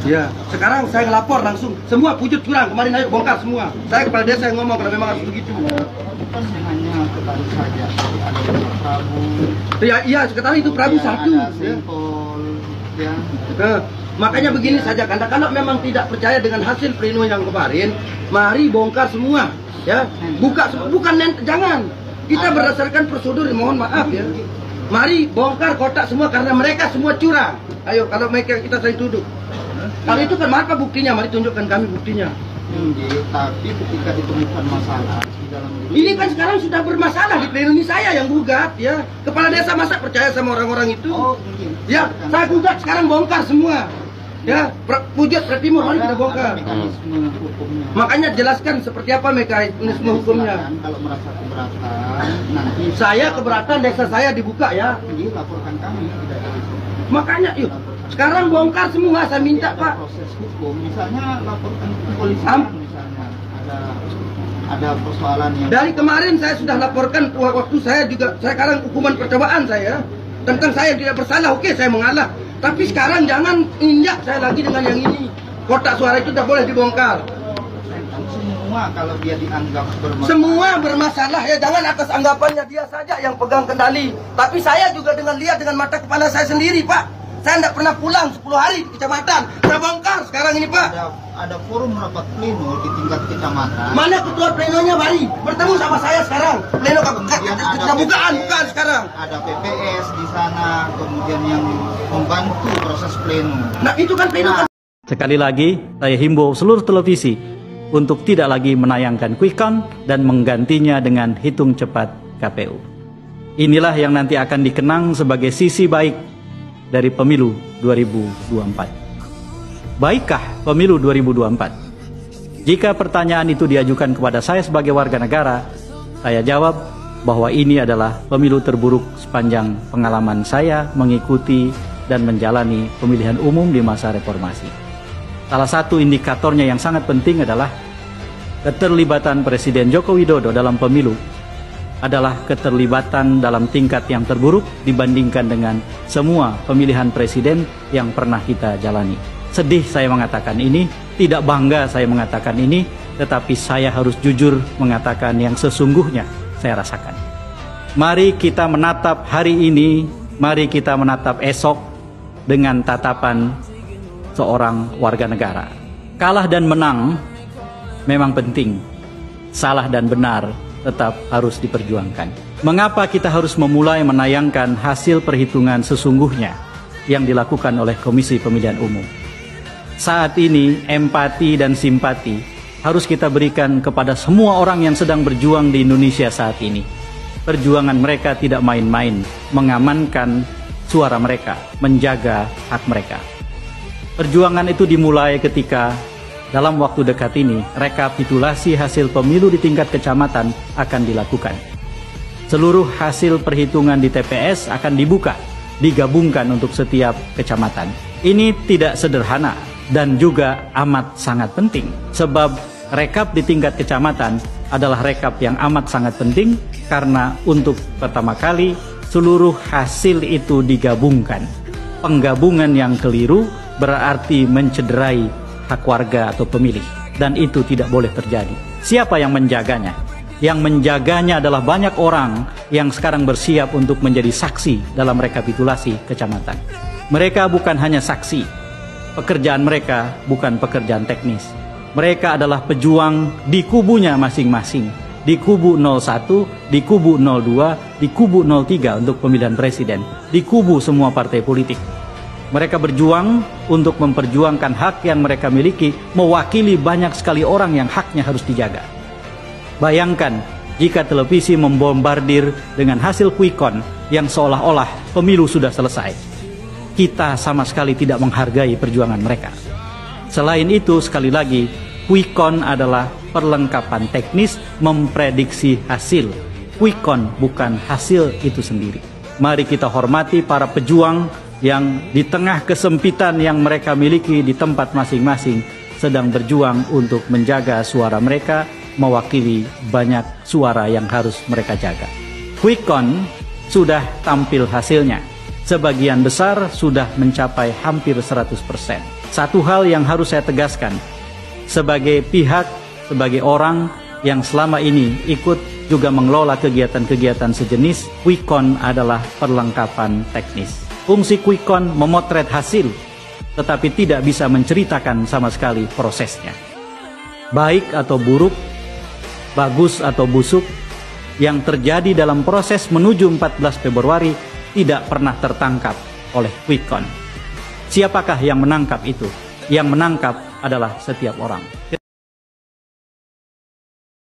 Ya, sekarang saya ngelapor langsung. Semua pujut curang, kemarin ayo bongkar semua. Saya kepala desa yang ngomong kalau memang harus begitu. Bukan hanya baru saja, tapi ada Prabu. Iya, sekarang itu Prabu satu. Ada Sempol, ya. Makanya begini saja, kalau memang tidak percaya dengan hasil pleno yang kemarin, mari bongkar semua. Ya, jangan. Kita berdasarkan prosedur, mohon maaf ya. Mari bongkar kotak semua karena mereka semua curang. Ayo, kalau mereka kita saling tuduh. Kalau itu kan apa buktinya? Mari tunjukkan kami buktinya. Tapi ketika ditemukan masalah di dalam ini kan sekarang sudah bermasalah di pleno ini, saya yang gugat ya. Kepala desa masa percaya sama orang-orang itu? Oh, mungkin. Ya, saya gugat sekarang bongkar semua. Ya, Pujut Timur mari kita bongkar. Makanya jelaskan seperti apa mekanisme hukumnya. Kalau merasa keberatan, nanti saya keberatan desa saya dibuka ya. Laporkan kami. Makanya, yuk. Sekarang bongkar semua, saya minta Pak. Proses hukum, misalnya laporkan ke kepolisian, misalnya ada persoalan yang. Dari kemarin saya sudah laporkan waktu saya juga, sekarang hukuman percobaan saya tentang saya tidak bersalah, oke saya mengalah. Tapi sekarang jangan injak saya lagi dengan yang ini. Kotak suara itu tidak boleh dibongkar. Semua kalau dia dianggap bermasalah. Semua bermasalah ya, jangan atas anggapannya dia saja yang pegang kendali. Tapi saya juga lihat dengan mata kepala saya sendiri Pak. Saya tidak pernah pulang 10 hari di kecamatan. Saya bongkar sekarang ini Pak. Ada forum rapat pleno di tingkat kecamatan. Mana ketua plenonya mari bertemu sama saya sekarang. Pleno bukaan sekarang. Ada PPS di sana, kemudian yang membantu proses pleno. Nah itu kan pleno. Sekali lagi saya himbau seluruh televisi untuk tidak lagi menayangkan quick count dan menggantinya dengan hitung cepat KPU. Inilah yang nanti akan dikenang sebagai sisi baik dari pemilu 2024. Baikkah pemilu 2024? Jika pertanyaan itu diajukan kepada saya sebagai warga negara, saya jawab bahwa ini adalah pemilu terburuk sepanjang pengalaman saya mengikuti dan menjalani pemilihan umum di masa reformasi. Salah satu indikatornya yang sangat penting adalah keterlibatan Presiden Joko Widodo dalam pemilu adalah keterlibatan dalam tingkat yang terburuk dibandingkan dengan semua pemilihan presiden yang pernah kita jalani. Sedih saya mengatakan ini, tidak bangga saya mengatakan ini, tetapi saya harus jujur mengatakan yang sesungguhnya saya rasakan. Mari kita menatap hari ini, mari kita menatap esok dengan tatapan seorang warga negara. Kalah dan menang memang penting, salah dan benar tetap harus diperjuangkan. Mengapa kita harus memulai menayangkan hasil perhitungan sesungguhnya yang dilakukan oleh Komisi Pemilihan Umum? Saat ini empati dan simpati harus kita berikan kepada semua orang yang sedang berjuang di Indonesia saat ini. Perjuangan mereka tidak main-main, mengamankan suara mereka, menjaga hak mereka. Perjuangan itu dimulai ketika dalam waktu dekat ini, rekapitulasi hasil pemilu di tingkat kecamatan akan dilakukan. Seluruh hasil perhitungan di TPS akan dibuka, digabungkan untuk setiap kecamatan. Ini tidak sederhana dan juga amat sangat penting. Sebab rekap di tingkat kecamatan adalah rekap yang amat sangat penting karena untuk pertama kali seluruh hasil itu digabungkan. Penggabungan yang keliru berarti mencederai hak warga atau pemilih, dan itu tidak boleh terjadi. Siapa yang menjaganya? Yang menjaganya adalah banyak orang yang sekarang bersiap untuk menjadi saksi dalam rekapitulasi kecamatan. Mereka bukan hanya saksi, pekerjaan mereka bukan pekerjaan teknis. Mereka adalah pejuang di kubunya masing-masing, di kubu 01, di kubu 02, di kubu 03 untuk pemilihan presiden, di kubu semua partai politik. Mereka berjuang untuk memperjuangkan hak yang mereka miliki, mewakili banyak sekali orang yang haknya harus dijaga. Bayangkan jika televisi membombardir dengan hasil quick count yang seolah-olah pemilu sudah selesai. Kita sama sekali tidak menghargai perjuangan mereka. Selain itu, sekali lagi, quick count adalah perlengkapan teknis memprediksi hasil. Quick count bukan hasil itu sendiri. Mari kita hormati para pejuang yang di tengah kesempitan yang mereka miliki di tempat masing-masing sedang berjuang untuk menjaga suara mereka, mewakili banyak suara yang harus mereka jaga. Quick count sudah tampil hasilnya. Sebagian besar sudah mencapai hampir 100%. Satu hal yang harus saya tegaskan, sebagai pihak, sebagai orang yang selama ini ikut juga mengelola kegiatan-kegiatan sejenis, quick count adalah perlengkapan teknis. Fungsi quick count memotret hasil, tetapi tidak bisa menceritakan sama sekali prosesnya. Baik atau buruk, bagus atau busuk, yang terjadi dalam proses menuju 14 Februari tidak pernah tertangkap oleh quick count. Siapakah yang menangkap itu? Yang menangkap adalah setiap orang.